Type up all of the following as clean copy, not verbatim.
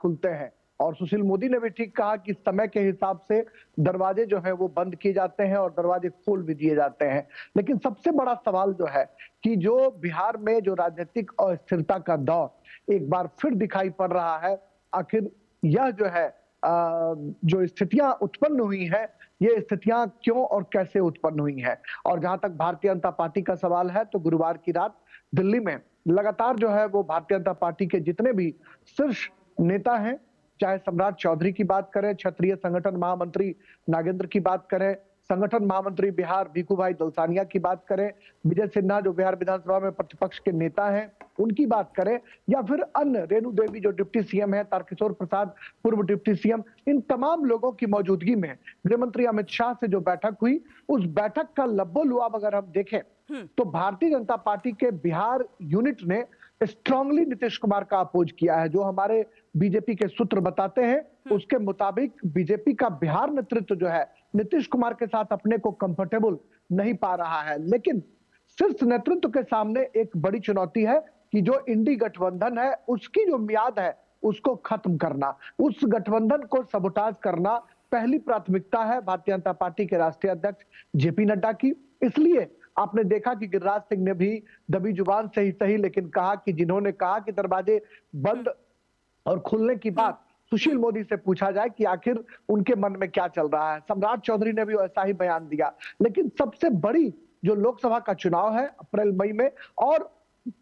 खुलते हैं। और सुशील मोदी ने भी ठीक कहा कि समय के हिसाब से दरवाजे जो है वो बंद किए जाते हैं और दरवाजे खोल भी दिए जाते हैं। लेकिन सबसे बड़ा सवाल जो है कि जो बिहार में जो राजनीतिक अस्थिरता का दौर एक बार फिर दिखाई पड़ रहा है, आखिर यह जो है जो स्थितियां उत्पन्न हुई हैं, ये स्थितियां क्यों और कैसे उत्पन्न हुई हैं। और जहां तक भारतीय जनता पार्टी का सवाल है, तो गुरुवार की रात दिल्ली में लगातार जो है वो भारतीय जनता पार्टी के जितने भी शीर्ष नेता हैं, चाहे सम्राट चौधरी की बात करें, क्षेत्रीय संगठन महामंत्री नागेंद्र की बात करें, संगठन महामंत्री बिहार भीखू भाई दलसानिया की बात करें, विजय सिन्हा जो बिहार विधानसभा में प्रतिपक्ष के नेता हैं उनकी बात करें, या फिर अन्य रेणु देवी जो डिप्टी सीएम है, तारकिशोर प्रसाद पूर्व डिप्टी सीएम, इन तमाम लोगों की मौजूदगी में गृह मंत्री अमित शाह से जो बैठक हुई, उस बैठक का लब्बो लुआब अगर हम देखें तो भारतीय जनता पार्टी के बिहार यूनिट ने स्ट्रांगली नीतीश कुमार का अपोज किया है। जो हमारे बीजेपी के सूत्र बताते हैं उसके मुताबिक बीजेपी का बिहार नेतृत्व जो है नीतीश कुमार के साथ अपने को कंफर्टेबल नहीं पा रहा है। लेकिन शीर्ष नेतृत्व के सामने एक बड़ी चुनौती है कि जो इंडी गठबंधन है उसकी जो मियाद है उसको खत्म करना, उस गठबंधन को सबोटाज करना पहली प्राथमिकता है भारतीय जनता पार्टी के राष्ट्रीय अध्यक्ष जेपी नड्डा की। इसलिए आपने देखा कि गिरिराज सिंह ने भी दबी जुबान से ही सही लेकिन कहा कि जिन्होंने कहा कि दरवाजे बंद और खुलने की बात सुशील मोदी से पूछा जाए कि आखिर उनके मन में क्या चल रहा है। सम्राट चौधरी ने भी ऐसा ही बयान दिया। लेकिन सबसे बड़ी जो लोकसभा का चुनाव है अप्रैल मई में, और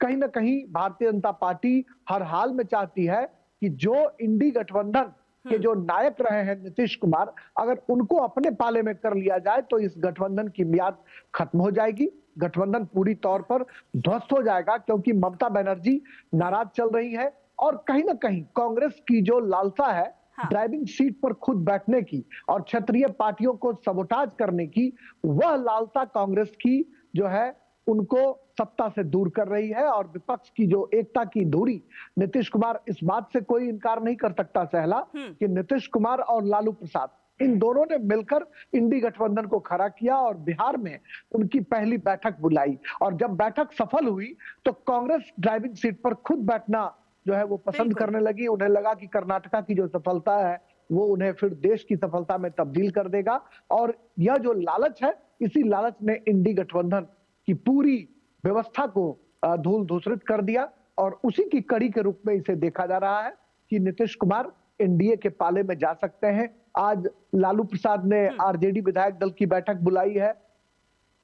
कहीं ना कहीं भारतीय जनता पार्टी हर हाल में चाहती है कि जो इंडी गठबंधन के जो नायक रहे हैं नीतीश कुमार, अगर उनको अपने पाले में कर लिया जाए तो इस गठबंधन की मियाद खत्म हो जाएगी, गठबंधन पूरी तौर पर ध्वस्त हो जाएगा, क्योंकि ममता बनर्जी नाराज चल रही है और कहीं ना कहीं कांग्रेस की जो लालसा है ड्राइविंग सीट पर खुद बैठने की और क्षेत्रीय पार्टियों को सबोटाज करने की, वह लालसा कांग्रेस की जो है उनको सत्ता से दूर कर रही है। और विपक्ष की जो एकता की दूरी, नीतीश कुमार इस बात से कोई इनकार नहीं कर सकता सहला कि नीतीश कुमार और लालू प्रसाद इन दोनों ने मिलकर इंडी गठबंधन को खड़ा किया और बिहार में उनकी पहली बैठक बुलाई। और जब बैठक सफल हुई तो कांग्रेस ड्राइविंग सीट पर खुद बैठना जो है वो पसंद करने लगी। उन्हें लगा कि कर्नाटका की जो सफलता है वो उन्हें फिर देश की सफलता में तब्दील कर देगा। और यह जो लालच है, इसी लालच ने इंडी गठबंधन की पूरी व्यवस्था को धूल धूसरित कर दिया। और उसी की कड़ी के रूप में इसे देखा जा रहा है कि नीतीश कुमार एनडीए के पाले में जा सकते हैं। आज लालू प्रसाद ने आरजेडी विधायक दल की बैठक बुलाई है।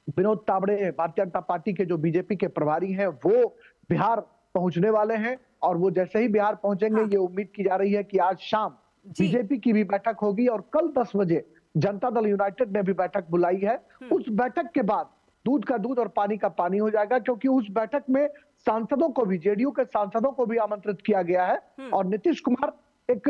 विनोद तावड़े भारतीय जनता पार्टी के जो बीजेपी के प्रभारी हैं वो बिहार पहुंचने वाले हैं और वो जैसे ही बिहार पहुंचेंगे ये उम्मीद की जा रही है कि आज शाम बीजेपी की भी बैठक होगी और कल 10 बजे जनता दल यूनाइटेड ने भी बैठक बुलाई है। उस बैठक के बाद दूध का दूध और पानी का पानी हो जाएगा, क्योंकि उस बैठक में सांसदों को भी, जेडीयू के सांसदों को भी आमंत्रित किया गया है। और नीतीश कुमार एक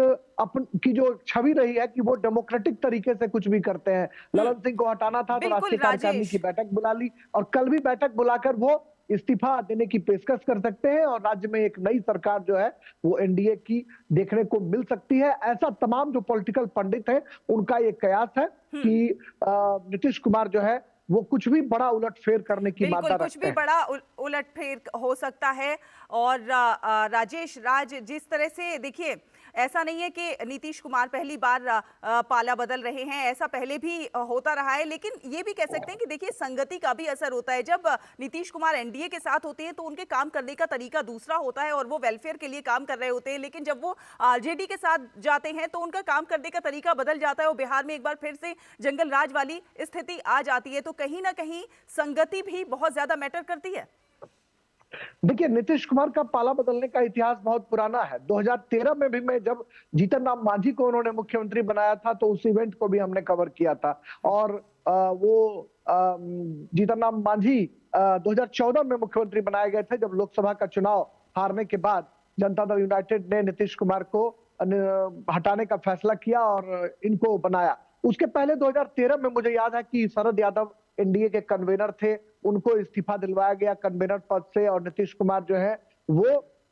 की जो छवि रही है कि वो डेमोक्रेटिक तरीके से कुछ भी करते हैं। ललन सिंह को हटाना था तो राष्ट्रीय कार्यकारिणी की बैठक बुला ली और कल भी बैठक बुलाकर वो इस्तीफा देने की पेशकश कर सकते हैं और राज्य में एक नई सरकार जो है वो एनडीए की देखने को मिल सकती है। ऐसा तमाम जो पॉलिटिकल पंडित है उनका ये कयास है कि नीतीश कुमार जो है वो कुछ भी बड़ा उलटफेर करने की मादा रखते हैं। कुछ भी बड़ा उलटफेर हो सकता है। और राजेश राज, जिस तरह से देखिए, ऐसा नहीं है कि नीतीश कुमार पहली बार पाला बदल रहे हैं, ऐसा पहले भी होता रहा है। लेकिन ये भी कह सकते हैं कि देखिए संगति का भी असर होता है। जब नीतीश कुमार एनडीए के साथ होते हैं तो उनके काम करने का तरीका दूसरा होता है और वो वेलफेयर के लिए काम कर रहे होते हैं। लेकिन जब वो आरजेडी के साथ जाते हैं तो उनका काम करने का तरीका बदल जाता है और बिहार में एक बार फिर से जंगल राज वाली स्थिति आ जाती है। तो कहीं ना कहीं संगति भी बहुत ज्यादा मैटर करती है। देखिए, नीतीश कुमार का पाला बदलने का इतिहास बहुत पुराना है। 2013 में भी मैं जब जीतन राम मांझी को उन्होंने मुख्यमंत्री बनाया था तो उस इवेंट को भी हमने कवर किया था। और वो जीतन राम मांझी 2014 में मुख्यमंत्री बनाए गए थे, जब लोकसभा का चुनाव हारने के बाद जनता दल यूनाइटेड ने नीतीश कुमार को हटाने का फैसला किया और इनको बनाया। उसके पहले 2013 में मुझे याद है कि शरद यादव एनडीए के कन्वेनर थे, उनको इस्तीफा दिलवाया गया कन्वेनर पद से और नीतीश कुमार जो है वो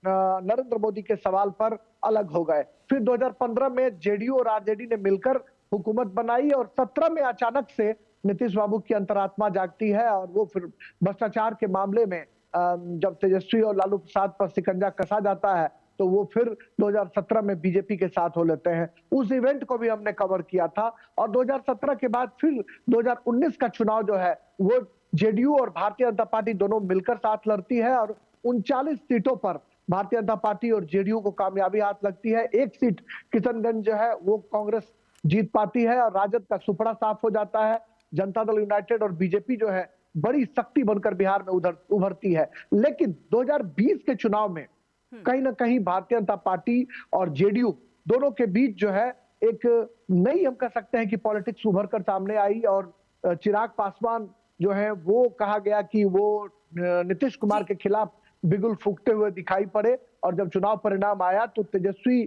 नरेंद्र मोदी के सवाल पर अलग हो गए। फिर 2015 में जेडीयू और आरजेडी ने मिलकर हुकूमत बनाई और 17 में अचानक से नीतीश बाबू की अंतरात्मा जागती है और वो फिर भ्रष्टाचार के मामले में जब तेजस्वी और लालू प्रसाद पर शिकंजा कसा जाता है तो वो फिर 2017 में बीजेपी के साथ हो लेते हैं। उस इवेंट को भी हमने कवर किया था और 2017 के बाद फिर 2019 का चुनाव जो है वो जेडीयू और भारतीय जनता पार्टी दोनों मिलकर साथ लड़ती है और 39 सीटों पर भारतीय जनता पार्टी और जेडीयू को कामयाबी हाथ लगती है। एक सीट किशनगंज जो है वो कांग्रेस जीत पाती है और राजद का सुपड़ा साफ हो जाता है। जनता दल यूनाइटेड और बीजेपी जो है बड़ी शक्ति बनकर बिहार में उभरती है। लेकिन 2020 के चुनाव में कहीं ना कहीं भारतीय जनता पार्टी और जेडीयू दोनों के बीच जो है एक नई, हम कह सकते हैं कि पॉलिटिक्स उभर कर सामने आई और चिराग पासवान जो है वो कहा गया कि वो नीतीश कुमार के खिलाफ बिगुल फूंकते हुए दिखाई पड़े और जब चुनाव परिणाम आया तो तेजस्वी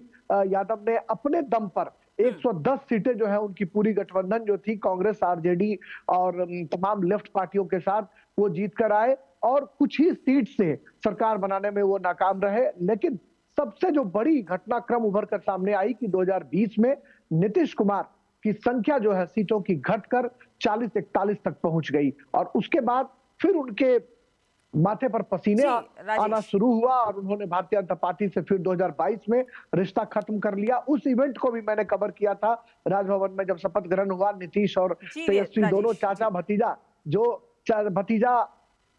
यादव ने अपने दम पर 110 सीटें जो है उनकी पूरी गठबंधन जो थी कांग्रेस, आरजेडी और तमाम लेफ्ट पार्टियों के साथ वो जीत कर आए और कुछ ही सीट से सरकार बनाने में वो नाकाम रहे। लेकिन सबसे जो बड़ी घटनाक्रम उभर कर सामने आई कि 2020 में नीतीश कुमार की संख्या जो है सीटों की घटकर 40-41 तक पहुंच गई और उसके बाद फिर उनके माथे पर पसीने आना शुरू हुआ और उन्होंने भारतीय जनता पार्टी से फिर 2022 में रिश्ता खत्म कर लिया। उस इवेंट को भी मैंने कवर किया था राजभवन में जब शपथ ग्रहण हुआ। नीतीश और तेजस्वी दोनों चाचा भतीजा, जो भतीजा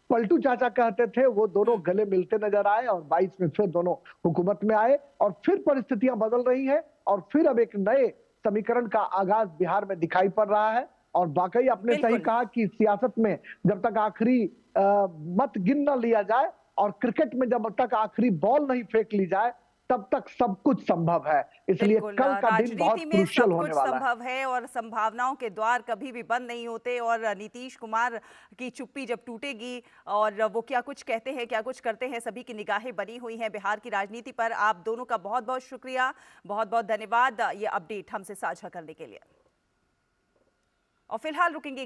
पलटू चाचा कहते थे, वो दोनों गले मिलते नजर आए और 22 में फिर दोनों हुकूमत में आए और फिर परिस्थितियां बदल रही हैं और फिर अब एक नए समीकरण का आगाज बिहार में दिखाई पड़ रहा है। और वाकई आपने सही कहा कि सियासत में जब तक आखिरी मत गिन न लिया जाए और क्रिकेट में जब तक आखिरी बॉल नहीं फेंक ली जाए तब तक सब कुछ संभव है। इसलिए कल का दिन बहुत क्रूशियल होने वाला है। संभव है और संभावनाओं के द्वार कभी भी बंद नहीं होते और नीतीश कुमार की चुप्पी जब टूटेगी और वो क्या कुछ कहते हैं, क्या कुछ करते हैं, सभी की निगाहें बनी हुई हैं बिहार की राजनीति पर। आप दोनों का बहुत बहुत शुक्रिया, बहुत बहुत धन्यवाद ये अपडेट हमसे साझा करने के लिए। और फिलहाल रुकेंगे